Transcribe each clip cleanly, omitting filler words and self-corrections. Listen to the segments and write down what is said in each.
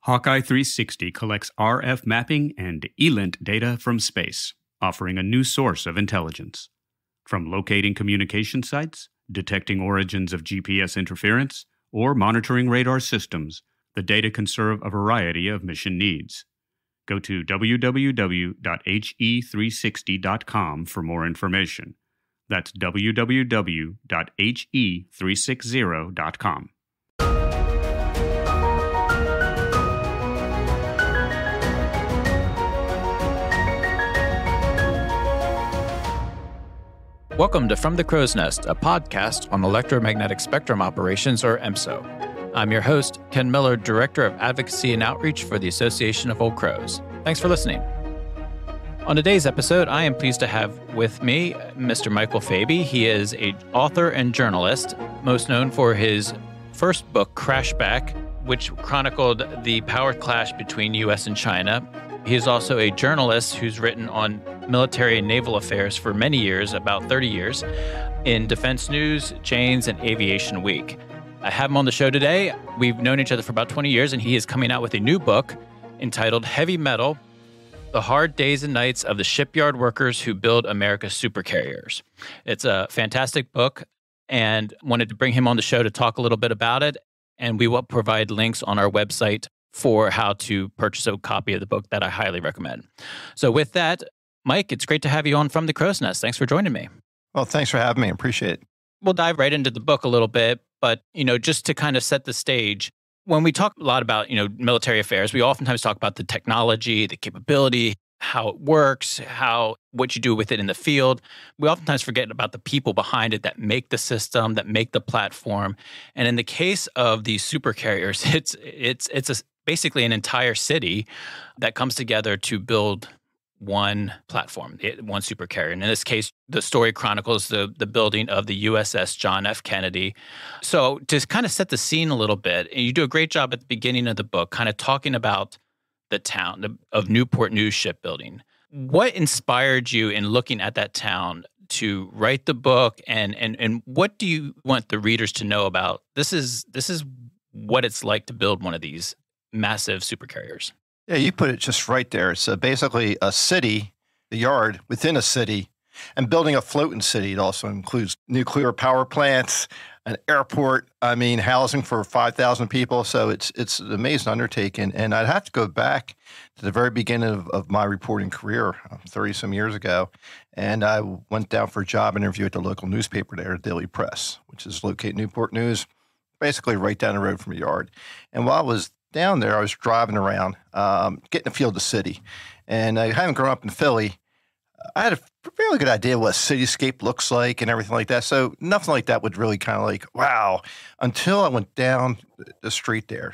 Hawkeye 360 collects RF mapping and ELINT data from space, offering a new source of intelligence. From locating communication sites, detecting origins of GPS interference, or monitoring radar systems, the data can serve a variety of mission needs. Go to www.he360.com for more information. That's www.he360.com. Welcome to From the Crow's Nest, a podcast on electromagnetic spectrum operations, or EMSO. I'm your host, Ken Miller, Director of Advocacy and Outreach for the Association of Old Crows. Thanks for listening. On today's episode, I am pleased to have with me Mr. Michael Fabey. He is an author and journalist, most known for his first book, Crashback, which chronicled the power clash between U.S. and China. He is also a journalist who's written on military and naval affairs for many years, about 30 years, in Defense News, Janes, and Aviation Week. I have him on the show today. We've known each other for about 20 years, and he is coming out with a new book entitled Heavy Metal: The Hard Days and Nights of the Shipyard Workers Who Build America's Supercarriers. It's a fantastic book, and wanted to bring him on the show to talk a little bit about it, and we will provide links on our website for how to purchase a copy of the book that I highly recommend. So with that, Mike, it's great to have you on From the Crow's Nest. Thanks for joining me. Well, thanks for having me. I appreciate it. We'll dive right into the book a little bit, but, just to kind of set the stage, when we talk a lot about, military affairs, we oftentimes talk about the technology, the capability, how it works, what you do with it in the field. We oftentimes forget about the people behind it that make the system, that make the platform. And in the case of these supercarriers, it's basically an entire city that comes together to build one platform, one supercarrier. And in this case, the story chronicles the building of the USS John F. Kennedy. So to kind of set the scene a little bit, and you do a great job at the beginning of the book, kind of talking about the town of Newport News Shipbuilding. What inspired you in looking at that town to write the book, and what do you want the readers to know about? This is what it's like to build one of these massive supercarriers. Yeah, you put it just right there. It's basically a city, the yard within a city, and building a floating city. It also includes nuclear power plants, an airport, housing for 5,000 people. So it's an amazing undertaking. And I'd have to go back to the very beginning of my reporting career 30-some years ago. And I went down for a job interview at the local newspaper there, Daily Press, which is located in Newport News, basically right down the road from the yard. And while I was down there, I was driving around, getting a feel of the city. And having grown up in Philly, I had a fairly good idea what a cityscape looks like and everything like that. So nothing like that would really kind of wow, until I went down the street there,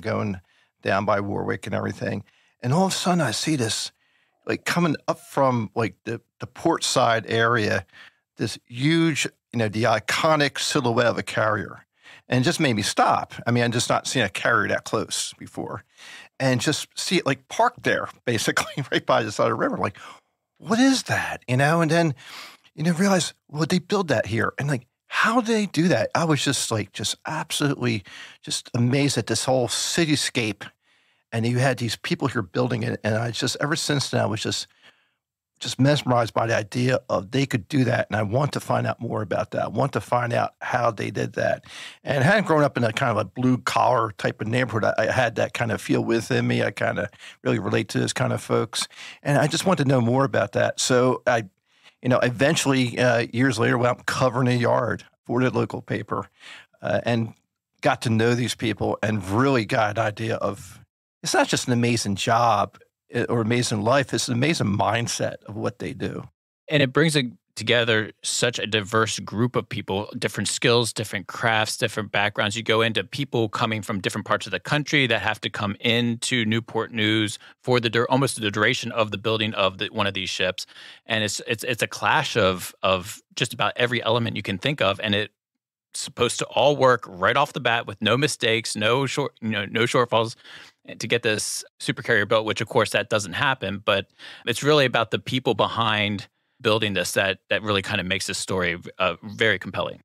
going down by Warwick and everything. And all of a sudden I see this, coming up from the port side area, this huge, the iconic silhouette of a carrier. And it just made me stop. I'd just not seen a carrier that close before. And just see it parked there, basically, right by the side of the river. What is that? And then, realize, well, they build that here. And how do they do that? I was just absolutely just amazed at this whole cityscape. And you had these people here building it. And I just, ever since then, I was just mesmerized by the idea of they could do that. And I want to find out more about that. I want to find out how they did that. And having grown up in a kind of a blue collar type of neighborhood, I had that kind of feel within me. I kind of really relate to those kind of folks. And I just want to know more about that. So I, eventually years later, went out covering a yard for the local paper and got to know these people and really got an idea of, it's not just an amazing job or amazing life, it's an amazing mindset of what they do. And it brings together such a diverse group of people, different skills, different crafts, different backgrounds. You go into people coming from different parts of the country that have to come into Newport News for almost the duration of the building of one of these ships. And it's a clash of just about every element you can think of, and it's supposed to all work right off the bat with no mistakes, no shortfalls, to get this supercarrier built, which of course that doesn't happen, but it's really about the people behind building this that really kind of makes this story very compelling.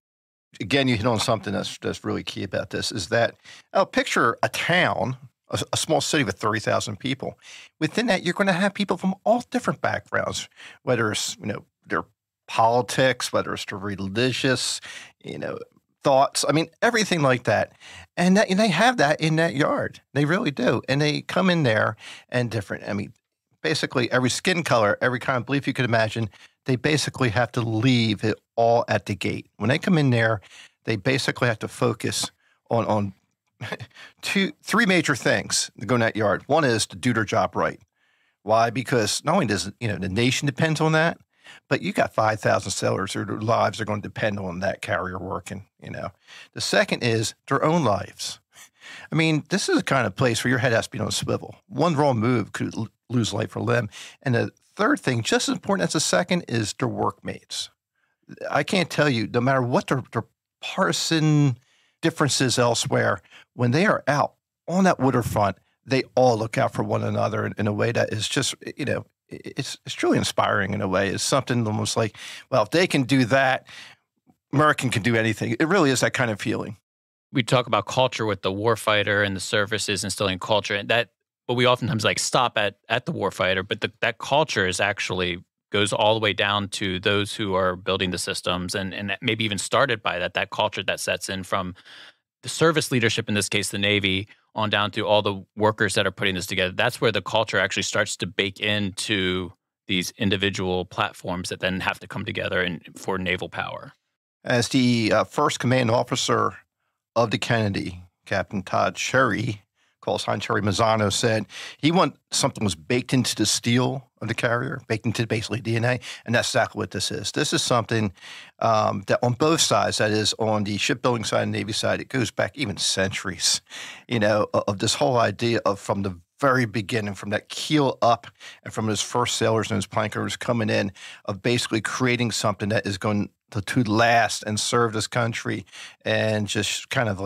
Again, you hit on something that's really key about this, is that I'll picture a town a small city with 30,000 people. Within that, you're going to have people from all different backgrounds, whether it's, their politics, whether it's their religious, thoughts. I mean, everything like that. And they have that in that yard. They really do. And they come in there and basically every skin color, every kind of belief you could imagine, they basically have to leave it all at the gate. When they come in there, they basically have to focus on three major things that go in that yard. One is to do their job right. Why? Because not only does the nation depends on that, but you got 5,000 sailors whose lives are going to depend on that carrier working. The second is their own lives. I mean, this is the kind of place where your head has to be on a swivel. One wrong move could lose life or limb. And the third thing, just as important as the second, is their workmates. I can't tell you, no matter what their partisan differences elsewhere, when they are out on that waterfront, they all look out for one another in a way that is just, it's truly inspiring in a way. It's something almost like, well, if they can do that, American can do anything. It really is that kind of feeling. We talk about culture with the warfighter and the services instilling culture, and but we oftentimes stop at the warfighter, but that culture is actually goes all the way down to those who are building the systems, and maybe even started by that culture that sets in from the service leadership, in this case, the Navy, on down to all the workers that are putting this together. That's where the culture actually starts to bake into these individual platforms that then have to come together for naval power. As the first command officer of the Kennedy, Captain Todd Cherry, calls sign Cherry Mazzano, said he wanted something was baked into the steel of the carrier, baked into basically DNA, and that's exactly what this is. This is something that on both sides, that is on the shipbuilding side and Navy side, it goes back even centuries, of this whole idea of from the very beginning, from that keel up and from those first sailors and those plankers coming in, of basically creating something that is going to last and serve this country and just kind of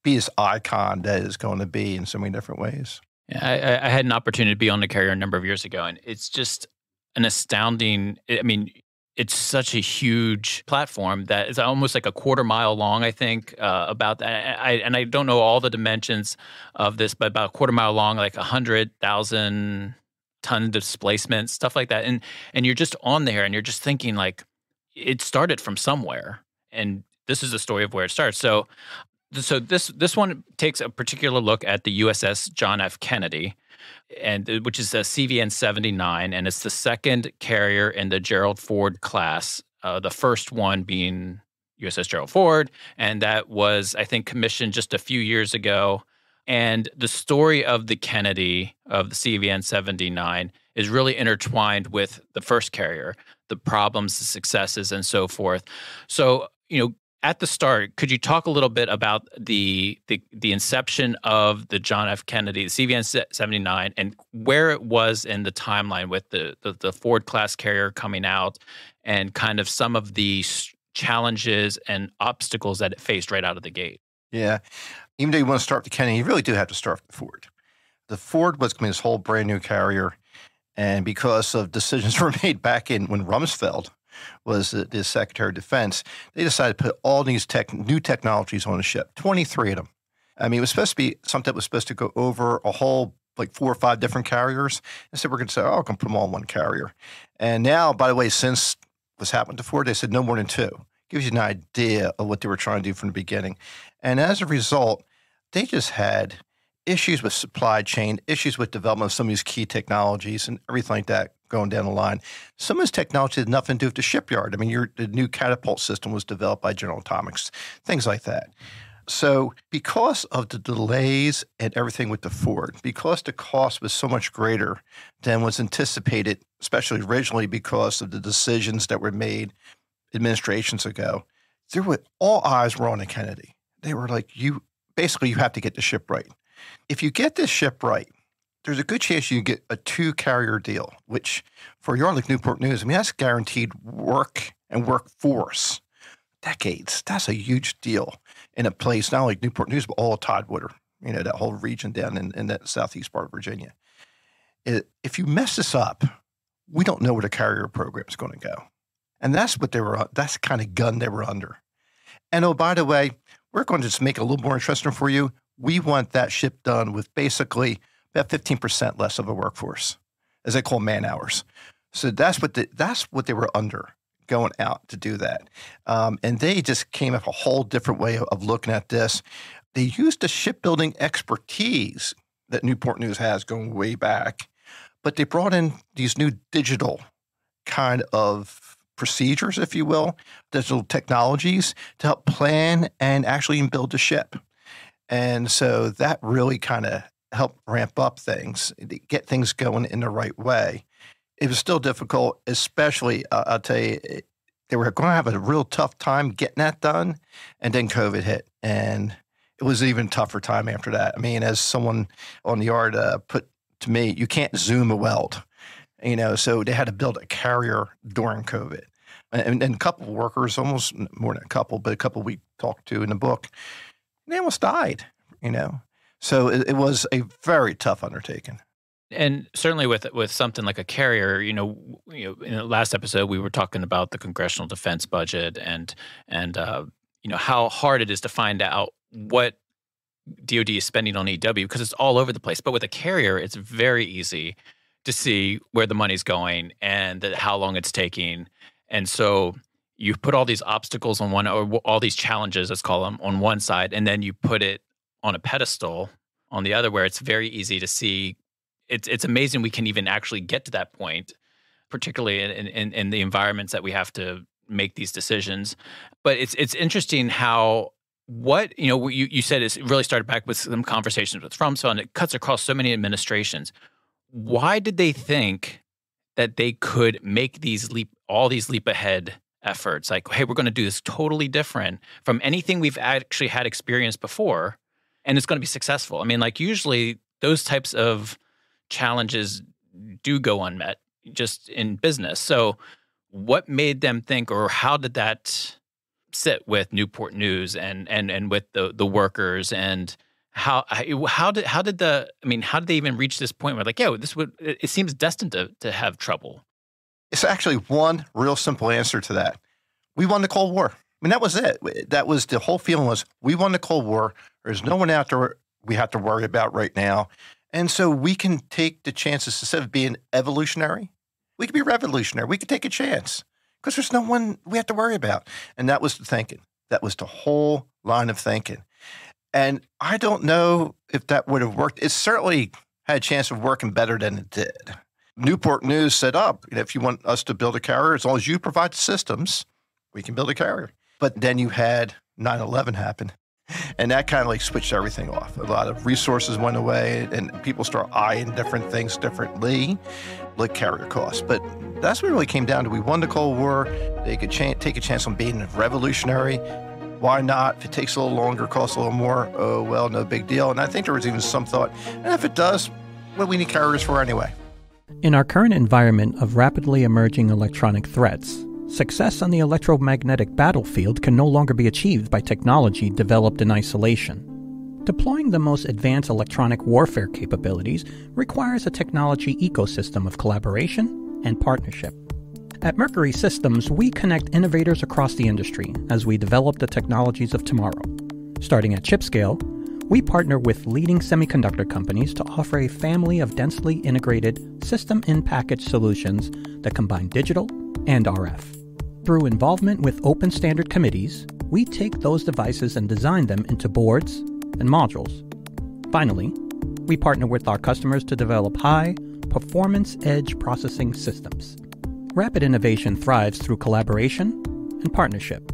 be this icon that is going to be in so many different ways. Yeah, I had an opportunity to be on the carrier a number of years ago, and it's just an astounding, it's such a huge platform that is almost like a quarter mile long, I think, about that. I don't know all the dimensions of this, but about a quarter mile long, 100,000 ton displacement, stuff like that. And you're just on there and you're just thinking it started from somewhere. And this is the story of where it starts. So this one takes a particular look at the USS John F. Kennedy, which is a CVN 79, and it's the second carrier in the Gerald Ford class. The first one being USS Gerald Ford, and that was, I think, commissioned just a few years ago. And the story of the Kennedy, of the CVN 79, is really intertwined with the first carrier, the problems, the successes, and so forth. So, at the start, could you talk a little bit about the inception of the John F. Kennedy, the CVN 79, and where it was in the timeline with the Ford class carrier coming out, and kind of some of the challenges and obstacles that it faced right out of the gate? Yeah. Even though you want to start with the Kennedy, you really do have to start with the Ford. The Ford was going to be this whole brand new carrier, and because of decisions were made back when Rumsfeld was the Secretary of Defense, they decided to put all these new technologies on the ship, 23 of them. It was supposed to be something that was supposed to go over a whole, 4 or 5 different carriers. And so we're going to say, I'm going to put them all in one carrier. And now, by the way, since what's happened to Ford, they said no more than 2. Gives you an idea of what they were trying to do from the beginning. And as a result, they just had issues with supply chain, issues with development of some of these key technologies and everything like that going down the line. Some of this technology had nothing to do with the shipyard. The new catapult system was developed by General Atomics, things like that. So because of the delays and everything with the Ford, because the cost was so much greater than was anticipated, especially originally because of the decisions that were made administrations ago, all eyes were on the Kennedy. They were like, you have to get the ship right. If you get this ship right, there's a good chance you can get a 2-carrier deal, which for a yard like Newport News, that's guaranteed work and workforce. Decades. That's a huge deal in a place not only Newport News, but all of Tidewater, that whole region down in that southeast part of Virginia. If you mess this up, we don't know where the carrier program is going to go. And that's that's the kind of gun they were under. And oh, by the way, we're going to just make it a little more interesting for you. we want that ship done with basically about 15% less of a workforce, as they call man hours. So that's what they were under going out to do that. And they just came up a whole different way of looking at this. They used the shipbuilding expertise that Newport News has going way back, but they brought in these new digital kind of procedures, if you will, digital technologies to help plan and actually build the ship. And so that really kind of helped ramp up things, get things going in the right way. It was still difficult, especially, I'll tell you, they were going to have a real tough time getting that done. And then COVID hit. And it was an even tougher time after that. I mean, as someone on the yard put to me, you can't Zoom a weld, so they had to build a carrier during COVID. And a couple of workers, almost more than a couple, but a couple we talked to in the book, they almost died, So it was a very tough undertaking. And certainly with something like a carrier, in the last episode we were talking about the congressional defense budget and how hard it is to find out what DoD is spending on EW because it's all over the place. But with a carrier, it's very easy to see where the money's going and how long it's taking. And so you put all these obstacles on one, or all these challenges, let's call them, on one side, and then you put it on a pedestal on the other, where it's very easy to see. It's amazing we can even actually get to that point, particularly in the environments that we have to make these decisions. But it's interesting how you said it really started back with some conversations with Rumsfeld, and it cuts across so many administrations. Why did they think that they could make all these leap ahead efforts? Like, hey, we're going to do this totally different from anything we've actually had experience before, and it's going to be successful. I mean, like usually those types of challenges do go unmet just in business. So what made them think, or how did that sit with Newport News and with the workers, and how did they even reach this point where like, it seems destined to have trouble? It's actually one real simple answer to that. We won the Cold War. I mean, that was it. That was the whole feeling was we won the Cold War. There's no one out there we have to worry about right now. And so we can take the chances instead of being evolutionary. We can be revolutionary. We can take a chance because there's no one we have to worry about. And that was the thinking. That was the whole line of thinking. And I don't know if that would have worked. It certainly had a chance of working better than it did. Newport News set up, if you want us to build a carrier, as long as you provide the systems, we can build a carrier. But then you had 9/11 happen. And that kind of like switched everything off. A lot of resources went away and people start eyeing different things differently, like carrier costs. But that's what it really came down to. We won the Cold War. They could take a chance on being revolutionary. Why not? If it takes a little longer, costs a little more, oh, well, no big deal. And I think there was even some thought, and if it does, what we need carriers for anyway. In our current environment of rapidly emerging electronic threats, success on the electromagnetic battlefield can no longer be achieved by technology developed in isolation. Deploying the most advanced electronic warfare capabilities requires a technology ecosystem of collaboration and partnership. At Mercury Systems, we connect innovators across the industry as we develop the technologies of tomorrow. Starting at chip scale, we partner with leading semiconductor companies to offer a family of densely integrated system-in-package solutions that combine digital and RF. Through involvement with open standard committees, we take those devices and design them into boards and modules. Finally, we partner with our customers to develop high-performance edge processing systems. Rapid innovation thrives through collaboration and partnership,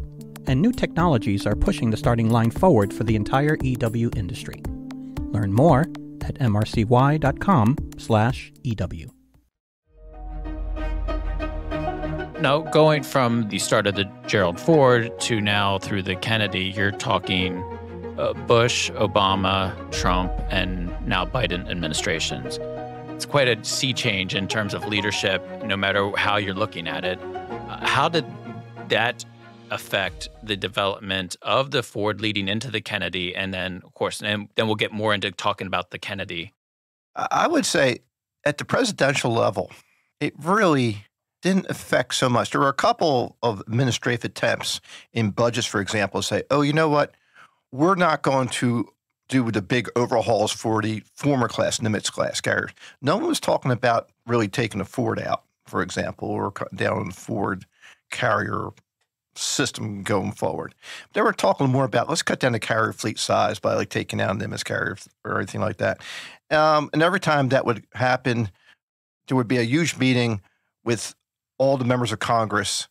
and new technologies are pushing the starting line forward for the entire EW industry. Learn more at mrcy.com/EW. Now, going from the start of the Gerald Ford to now through the Kennedy, you're talking Bush, Obama, Trump, and now Biden administrations. It's quite a sea change in terms of leadership, no matter how you're looking at it. How did that affect the development of the Ford leading into the Kennedy? And then, of course, and then we'll get more into talking about the Kennedy. I would say at the presidential level, it really didn't affect so much. There were a couple of administrative attempts in budgets, for example, to say, oh, you know what? We're not going to do the big overhauls for the former class, Nimitz class carriers. No one was talking about really taking the Ford out, for example, or cutting down on the Ford carrier system going forward. They were talking more about, let's cut down the carrier fleet size by like taking out Nimitz carriers or anything like that. And every time that would happen, there would be a huge meeting with all the members of Congress,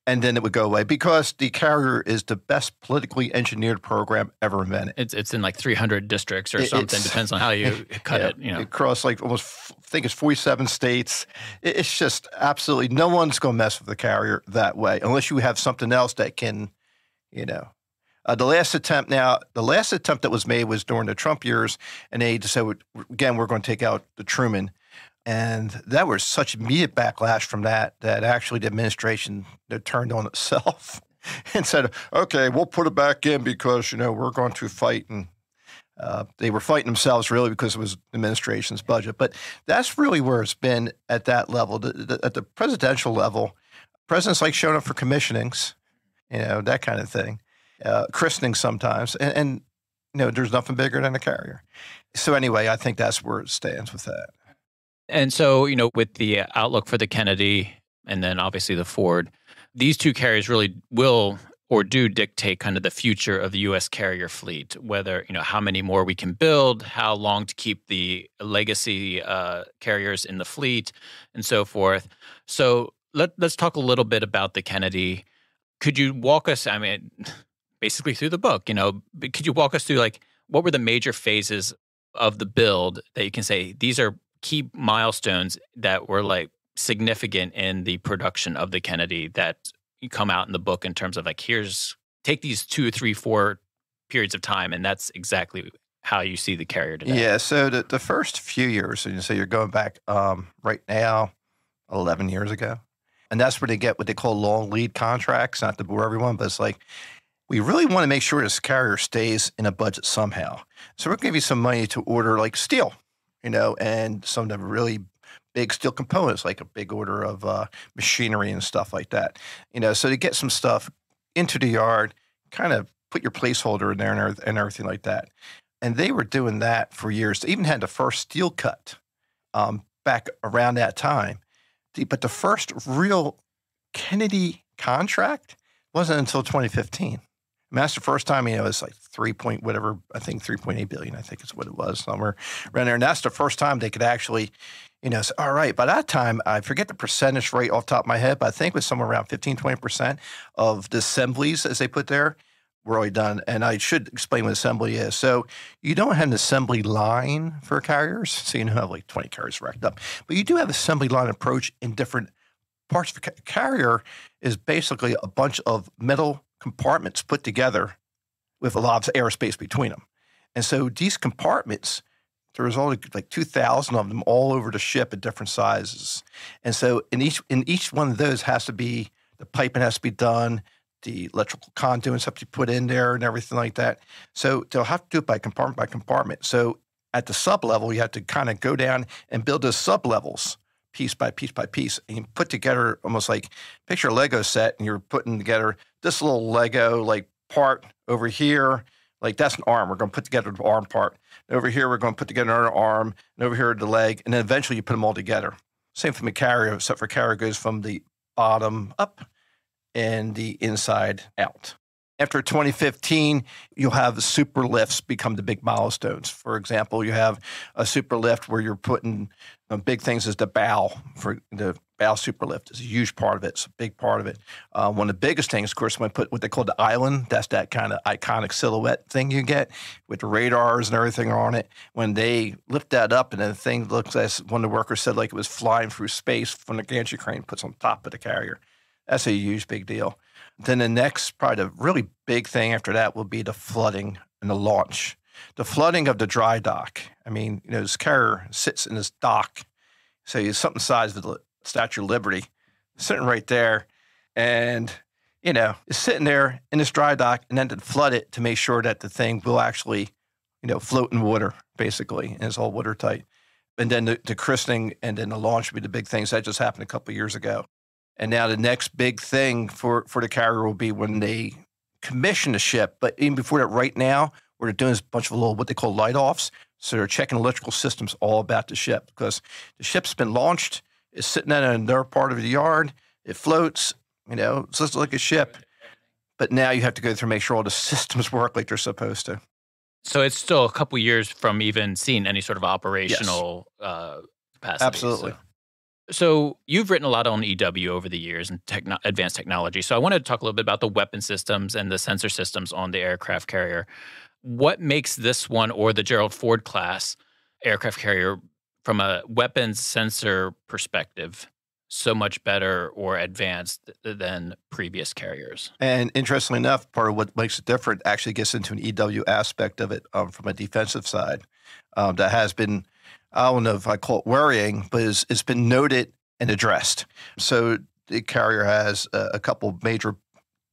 and then it would go away because the carrier is the best politically engineered program ever invented. It's in like 300 districts or something. Depends on how you cut it. Across like almost, I think it's 47 states. It's just absolutely no one's going to mess with the carrier that way unless you have something else that can, The last attempt that was made was during the Trump years, and they decided, again, we're going to take out the Truman. And that was such immediate backlash from that actually the administration turned on itself and said, okay, we'll put it back in because, we're going to fight. And they were fighting themselves really because it was the administration's budget. But that's really where it's been at that level. At the presidential level, presidents like showing up for commissionings, that kind of thing, christening sometimes. And there's nothing bigger than a carrier. So anyway, I think that's where it stands with that. And so, with the outlook for the Kennedy and then obviously the Ford, these two carriers really will or do dictate kind of the future of the U.S. carrier fleet, whether, how many more we can build, how long to keep the legacy carriers in the fleet, and so forth. So let's talk a little bit about the Kennedy. Could you walk us, basically through the book, could you walk us through, what were the major phases of the build that you can say, these are key milestones that were significant in the production of the Kennedy that come out in the book in terms of take these 2, 3, 4 periods of time, and that's exactly how you see the carrier today. Yeah, so the first few years, so you're going back right now 11 years ago, and that's where they get what they call long lead contracts, not to bore everyone, but it's we really want to make sure this carrier stays in a budget somehow. So we're going to give you some money to order steel, and some of the really big steel components, like a big order of machinery and stuff like that. So to get some stuff into the yard, kind of put your placeholder in there and everything like that. And they were doing that for years. They even had the first steel cut back around that time. But the first real Kennedy contract wasn't until 2015. That's the first time, it was 3.8 billion, I think is what it was, somewhere around there. And that's the first time they could actually, say, all right, by that time, I forget the percentage rate off the top of my head, but I think it was somewhere around 15-20% of the assemblies, as they put there, were already done. And I should explain what assembly is. So you don't have an assembly line for carriers, so you don't have 20 carriers racked up, but you do have assembly line approach in different parts of the carrier is basically a bunch of metal compartments put together with a lot of aerospace between them. And so these compartments, there was only 2,000 of them all over the ship at different sizes. And so in each one of those has to be, the piping has to be done, the electrical conduits have to be put in there and everything like that. So they'll have to do it by compartment. So at the sub-level, you have to kind of go down and build those sub-levels piece by piece by piece, and you put together almost picture a Lego set, and you're putting together this little Lego part over here, that's an arm. We're going to put together the arm part. And over here, we're going to put together another arm, and over here, the leg, and then eventually you put them all together. Same from the carrier, except for carrier goes from the bottom up and the inside out. After 2015, you'll have the super lifts become the big milestones. For example, you have a super lift where you're putting big things as the bow. For the bow super lift is a huge part of it. It's a big part of it. One of the biggest things, of course, when I put what they call the island, that's that kind of iconic silhouette thing you get with the radars and everything on it. When they lift that up and the thing looks, as one of the workers said, like it was flying through space from the gantry crane puts on top of the carrier. That's a huge, big deal. Then the next, probably the really big thing after that will be the flooding and the launch. The flooding of the dry dock. This carrier sits in this dock. So it's something the size of the Statue of Liberty, sitting right there. And, it's sitting there in this dry dock and then to flood it to make sure that the thing will actually, float in water, basically, and it's all watertight. And then the christening and then the launch will be the big things. That just happened a couple of years ago. And now the next big thing for the carrier will be when they commission the ship. But even before that, right now, What they're doing is a bunch of little, what they call light-offs. So they're checking electrical systems all about the ship because the ship's been launched, it's sitting in another part of the yard, it floats, it's just like a ship. But now you have to go through and make sure all the systems work like they're supposed to. So it's still a couple years from even seeing any sort of operational capacity. Absolutely. So you've written a lot on EW over the years and advanced technology. So I wanted to talk a little bit about the weapon systems and the sensor systems on the aircraft carrier. What makes this one or the Gerald Ford class aircraft carrier from a weapons sensor perspective so much better or advanced than previous carriers? And interestingly enough, part of what makes it different actually gets into an EW aspect of it from a defensive side that has been, I don't know if I call it worrying, but it's been noted and addressed. So the carrier has a couple major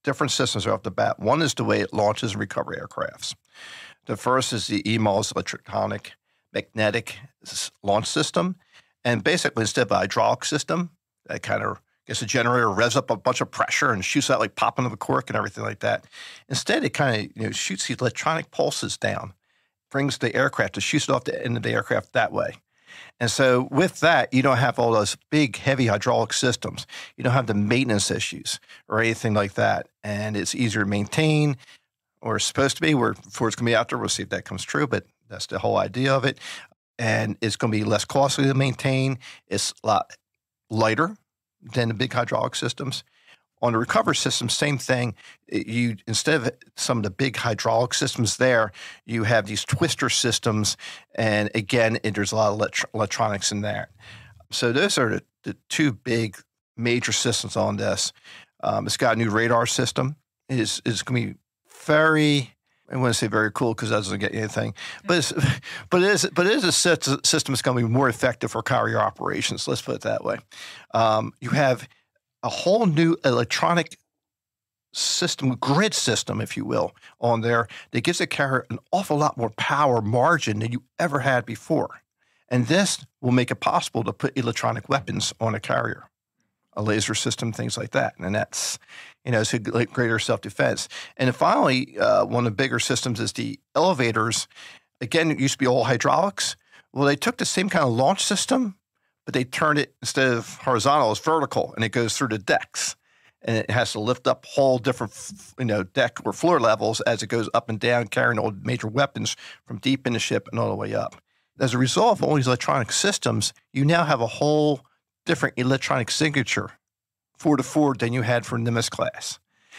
different systems right off the bat. One is the way it launches and recovers aircrafts. The first is the EMALS electronic magnetic launch system. And basically, instead of a hydraulic system, that kind of gets a generator, revs up a bunch of pressure and shoots out like popping of a cork and everything like that. Instead, it kind of shoots these electronic pulses down, brings the aircraft, it shoots it off the end of the aircraft that way. And so with that, you don't have all those big, heavy hydraulic systems. You don't have the maintenance issues or anything like that. And it's easier to maintain, or it's supposed to be, where Ford's going to be out there. We'll see if that comes true, but that's the whole idea of it. And it's going to be less costly to maintain. It's a lot lighter than the big hydraulic systems. On the recovery system, same thing. You, instead of some of the big hydraulic systems there, you have these twister systems. And again, there's a lot of electronics in there. So those are the two big major systems on this. It's got a new radar system. It's going to be very, I want to say very cool because that doesn't get anything, but it is a system that's going to be more effective for carrier operations. Let's put it that way. You have a whole new electronic system, grid system, if you will, on there that gives the carrier an awful lot more power margin than you ever had before. And this will make it possible to put electronic weapons on a carrier, a laser system, things like that. And that's, it's a greater self-defense. And then finally, one of the bigger systems is the elevators. Again, it used to be all hydraulics. Well, they took the same kind of launch system, but they turned it, instead of horizontal, it's vertical, and it goes through the decks. And it has to lift up whole different, deck or floor levels as it goes up and down, carrying all major weapons from deep in the ship and all the way up. As a result of all these electronic systems, you now have a whole different electronic signature for the Ford than you had for Nimitz class.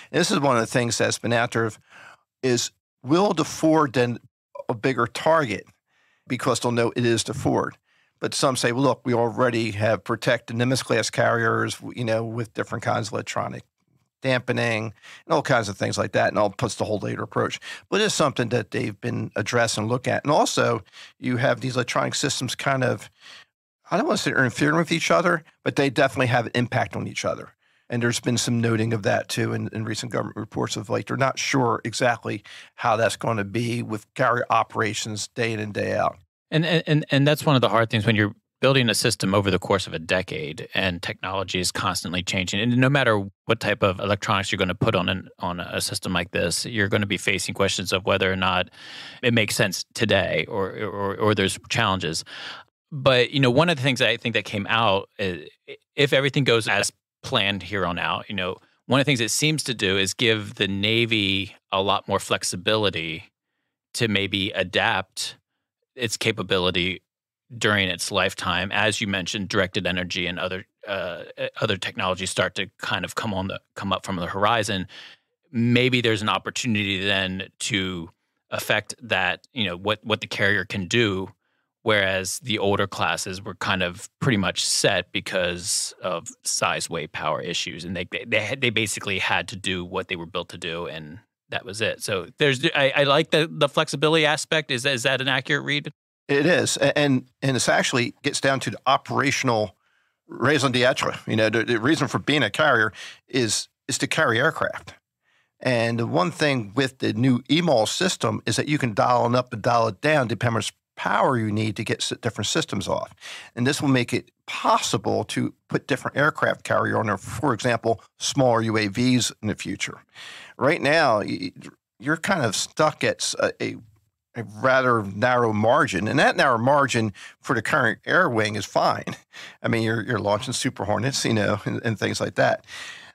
And this is one of the things that's been out there is, will the Ford then a bigger target because they'll know it is the Ford? But some say, well, look, we already have protected Nimitz class carriers, with different kinds of electronic dampening and all kinds of things like that, and all puts the whole later approach. But it's something that they've been addressed and look at. And also, you have these electronic systems kind of, I don't want to say they're interfering with each other, but they definitely have an impact on each other. And there's been some noting of that, too, in recent government reports of they're not sure exactly how that's going to be with carrier operations day in and day out. And that's one of the hard things when you're building a system over the course of a decade and technology is constantly changing. And no matter what type of electronics you're going to put on a system like this, you're going to be facing questions of whether or not it makes sense today or there's challenges. But, one of the things I think that came out, if everything goes as planned here on out, one of the things it seems to do is give the Navy a lot more flexibility to maybe adapt its capability during its lifetime. As you mentioned, directed energy and other technologies start to kind of come up from the horizon. Maybe there's an opportunity then to affect that, what the carrier can do, whereas the older classes were kind of pretty much set because of size, weight, power issues, and they basically had to do what they were built to do, and that was it. So I like the flexibility aspect. Is that an accurate read? It is, and it's actually gets down to the operational raison d'etre. The reason for being a carrier is to carry aircraft. And the one thing with the new EMAL system is that you can dial it up and dial it down depending on how much power you need to get different systems off. And this will make it possible to put different aircraft carrier on there. For example, smaller UAVs in the future. Right now, you're kind of stuck at a rather narrow margin, and that narrow margin for the current air wing is fine. I mean, you're launching Super Hornets, and things like that.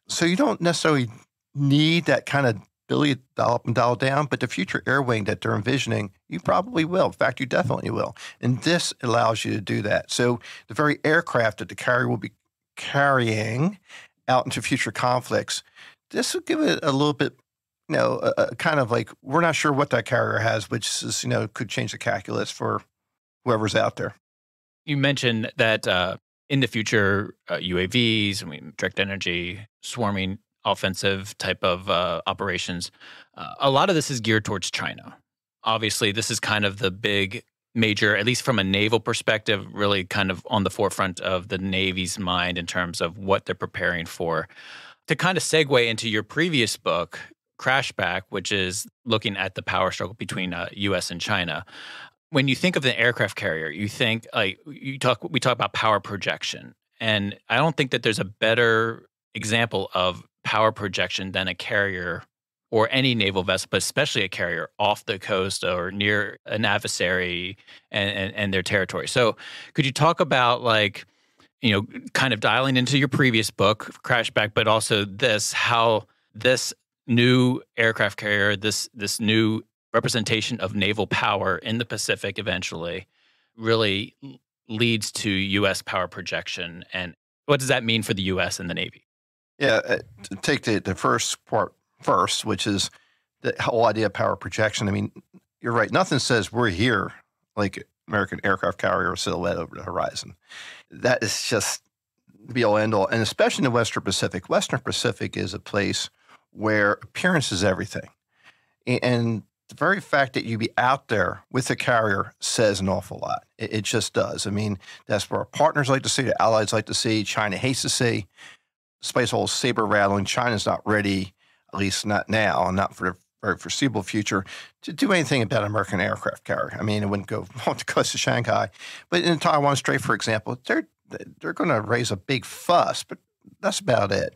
So you don't necessarily need that kind of ability to dial up and dial down, but the future air wing that they're envisioning, you probably will. In fact, you definitely will. And this allows you to do that. So the very aircraft that the carrier will be carrying out into future conflicts, this will give it a little bit, kind of like, we're not sure what that carrier has, which is, could change the calculus for whoever's out there. You mentioned that in the future, UAVs, direct energy, swarming, offensive type of operations, a lot of this is geared towards China. Obviously, this is kind of the big major, at least from a naval perspective, really kind of on the forefront of the Navy's mind in terms of what they're preparing for. To kind of segue into your previous book, Crashback, which is looking at the power struggle between U.S. and China. When you think of the aircraft carrier, you think we talk about power projection, and I don't think that there's a better example of power projection than a carrier or any naval vessel, but especially a carrier off the coast or near an adversary and their territory. So, could you talk about kind of dialing into your previous book, Crashback, but also how this new aircraft carrier, this new representation of naval power in the Pacific eventually really leads to U.S. power projection, and what does that mean for the U.S. and the Navy? Yeah, take the first part first, which is the whole idea of power projection. I mean, you're right. Nothing says we're here like American aircraft carrier silhouette over the horizon. That is just the be all end all, and especially in the Western Pacific. Western Pacific is a place where appearance is everything, and the very fact that you be out there with a carrier says an awful lot. It just does. I mean, that's what our partners like to see, the allies like to see, China hates to see. Despite all saber rattling, China's not ready, at least not now, and not for the very foreseeable future, to do anything about American aircraft carrier. I mean, it wouldn't go off the coast of Shanghai. But in Taiwan Strait, for example, they're going to raise a big fuss, but that's about it.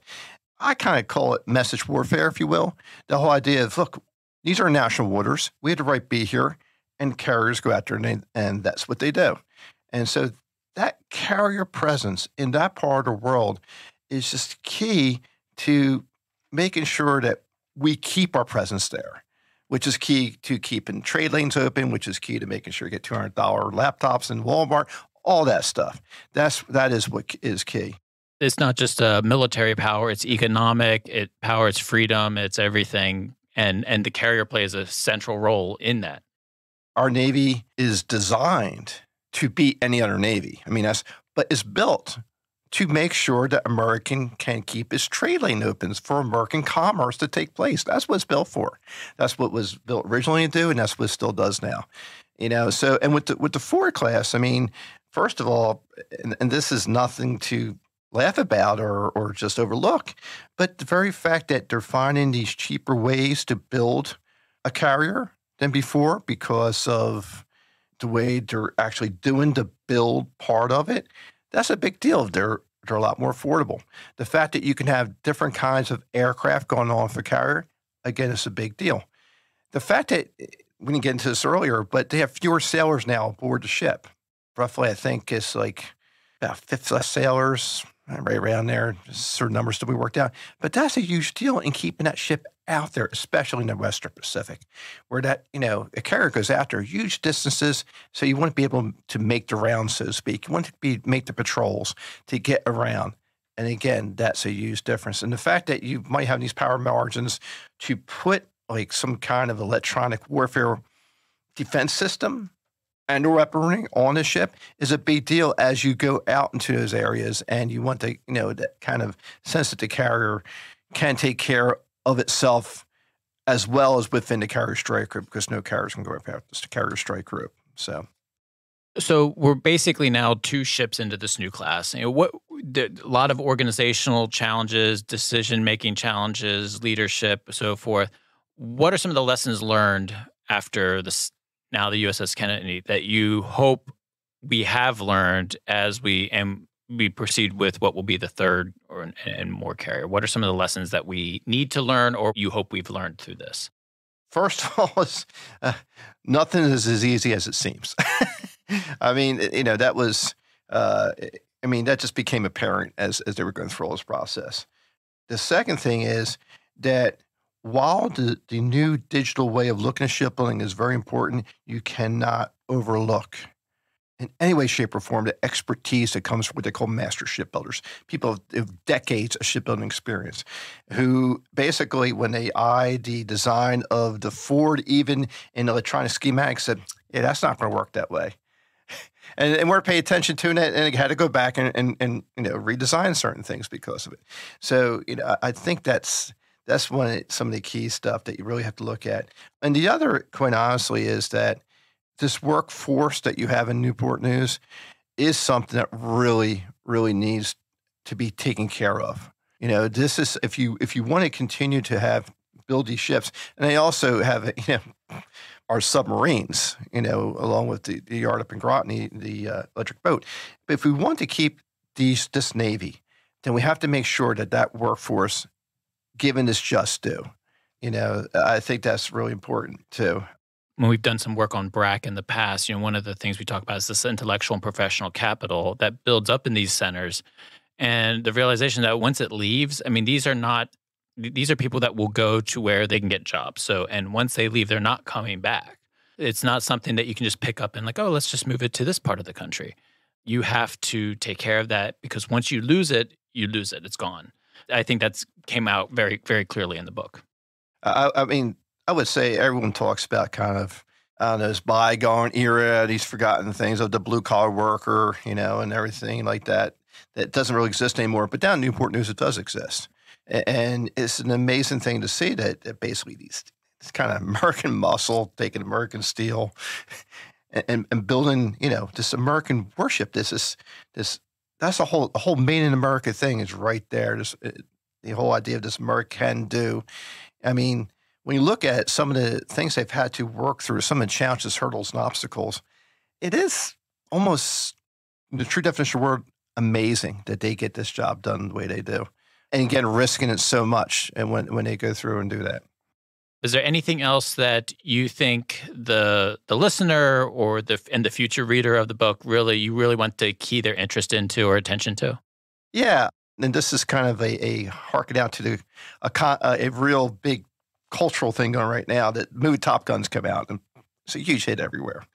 I kind of call it message warfare, if you will. The whole idea of, look, these are national waters. We have the right to be here, and carriers go out there, and that's what they do. And so that carrier presence in that part of the world is just key to making sure that we keep our presence there, which is key to keeping trade lanes open, which is key to making sure you get $200 laptops in Walmart, all that stuff. That is what is key. It's not just military power, it's economic, power, it's freedom, it's everything. And the carrier plays a central role in that. Our Navy is designed to beat any other Navy. I mean, but it's built to make sure that American can keep its trade lane open for American commerce to take place. That's what it's built for. That's what was built originally to do, and that's what it still does now. So, and with the Ford class, I mean, first of all, and this is nothing to laugh about or just overlook, but the very fact that they're finding these cheaper ways to build a carrier than before because of the way they're actually doing the build part of it, that's a big deal. They're a lot more affordable. The fact that you can have different kinds of aircraft going on for carrier, again, is a big deal. The fact that, we didn't get into this earlier, but they have fewer sailors now aboard the ship. Roughly, I think it's like about 50 less sailors, right around there, certain numbers to be worked out. But that's a huge deal in keeping that ship out there, especially in the Western Pacific, where that, a carrier goes out there huge distances, so you want to be able to make the rounds, so to speak. You want to make the patrols to get around. And again, that's a huge difference. And the fact that you might have these power margins to put like some kind of electronic warfare defense system and or weaponry on the ship is a big deal as you go out into those areas, and you want to, that kind of sense that the carrier can take care of itself as well as within the carrier strike group, because no carriers can go past the carrier strike group. So we're basically now 2 ships into this new class. A lot of organizational challenges, decision-making challenges, leadership, so forth. What are some of the lessons learned after this? Now the USS Kennedy that you hope we have learned as we proceed with what will be the third and more carrier? What are some of the lessons that we need to learn or you hope we've learned through this? First of all, nothing is as easy as it seems. I mean, that was, that just became apparent as they were going through all this process. The second thing is that while the new digital way of looking at shipbuilding is very important, you cannot overlook in any way, shape, or form the expertise that comes from what they call master shipbuilders, people of decades of shipbuilding experience, who basically, when they eyed the design of the Ford, even in electronic schematics, said, yeah, that's not going to work that way. And we're paying attention to it, and it had to go back and redesign certain things because of it. So, I think that's some of the key stuff that you really have to look at. And the other, quite honestly, is that this workforce that you have in Newport News is something that really, really needs to be taken care of. This is, if you want to continue to build these ships, and they also have, our submarines, along with the yard up in Groton, the electric boat. But if we want to keep this Navy, then we have to make sure that workforce given its just due. I think that's really important too. When we've done some work on BRAC in the past, one of the things we talk about is this intellectual and professional capital that builds up in these centers. And the realization that once it leaves, these are people that will go to where they can get jobs. And once they leave, they're not coming back. It's not something that you can just pick up and let's just move it to this part of the country. You have to take care of that, because once you lose it, it's gone. I think that's came out very, very clearly in the book. I would say everyone talks about kind of, this bygone era, these forgotten things of the blue-collar worker, and everything like that doesn't really exist anymore. But down in Newport News, it does exist. And it's an amazing thing to see that basically this kind of American muscle, taking American steel and building, this American worship. That's a whole made in America thing is right there. The whole idea of this America can do. When you look at some of the things they've had to work through, some of the challenges, hurdles, and obstacles, it is almost, the true definition of the word, amazing that they get this job done the way they do. And again, risking it so much and when they go through and do that. Is there anything else that you think the listener or the future reader of the book you really want to key their interest into or attention to? Yeah, and this is kind of a harken out to a real big cultural thing going right now. That movie Top Gun's come out, and it's a huge hit everywhere.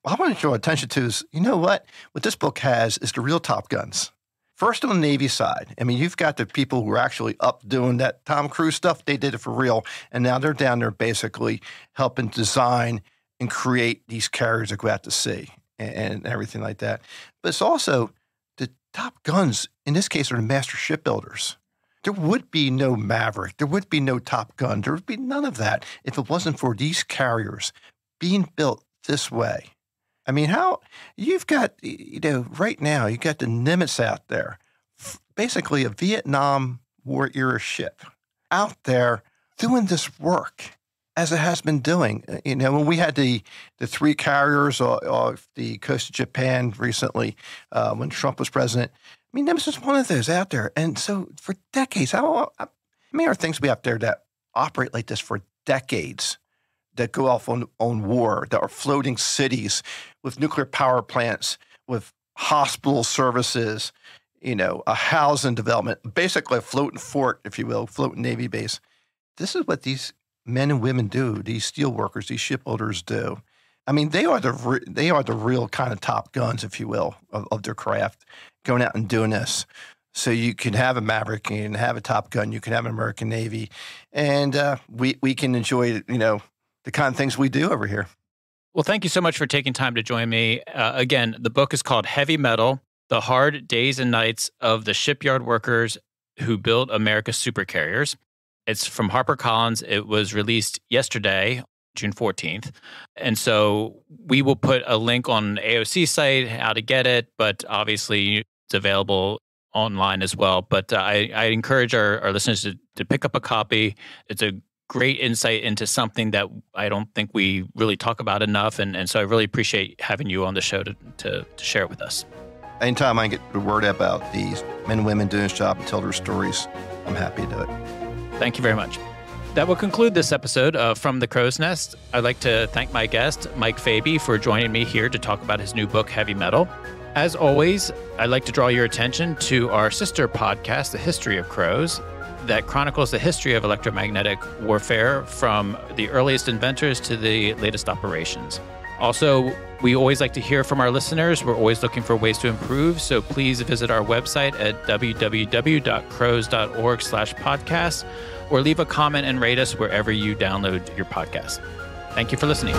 What I want to draw attention to is, what this book has is the real Top Guns. First on the Navy side, you've got the people who are actually up doing that Tom Cruise stuff. They did it for real, and now they're down there basically helping design and create these carriers that go out to sea and everything like that. But it's also the top guns, in this case, are the master shipbuilders. There would be no Maverick. There would be no Top Gun. There would be none of that if it wasn't for these carriers being built this way. How you've got, right now, you got the Nimitz out there, basically a Vietnam War era ship out there doing this work as it has been doing. When we had the three carriers off the coast of Japan recently, when Trump was president, Nimitz was one of those out there. And so for decades, how many are things we have there that operate like this for decades, that go off on war, that are floating cities with nuclear power plants, with hospital services, a housing development, basically a floating fort, if you will, floating Navy base. This is what these men and women do, these steel workers, these shipbuilders do. They are the real kind of top guns, if you will, of their craft, going out and doing this. So you can have a Maverick, you can have a Top Gun, you can have an American Navy, and we can enjoy, the kind of things we do over here. Well, thank you so much for taking time to join me. Again, the book is called Heavy Metal, The Hard Days and Nights of the Shipyard Workers Who Built America's Supercarriers. It's from HarperCollins. It was released yesterday, June 14th. And so we will put a link on the AOC site, how to get it, but obviously it's available online as well. But I encourage our listeners to pick up a copy. It's a great insight into something that I don't think we really talk about enough. And so I really appreciate having you on the show to share it with us. Anytime I get the word about these men and women doing this job and tell their stories, I'm happy to do it. Thank you very much. That will conclude this episode of From the Crow's Nest. I'd like to thank my guest, Mike Fabey, for joining me here to talk about his new book, Heavy Metal. As always, I'd like to draw your attention to our sister podcast, The History of Crows, that chronicles the history of electromagnetic warfare from the earliest inventors to the latest operations. Also, we always like to hear from our listeners. We're always looking for ways to improve, so please visit our website at www.crows.org/podcast or leave a comment and rate us wherever you download your podcast. Thank you for listening.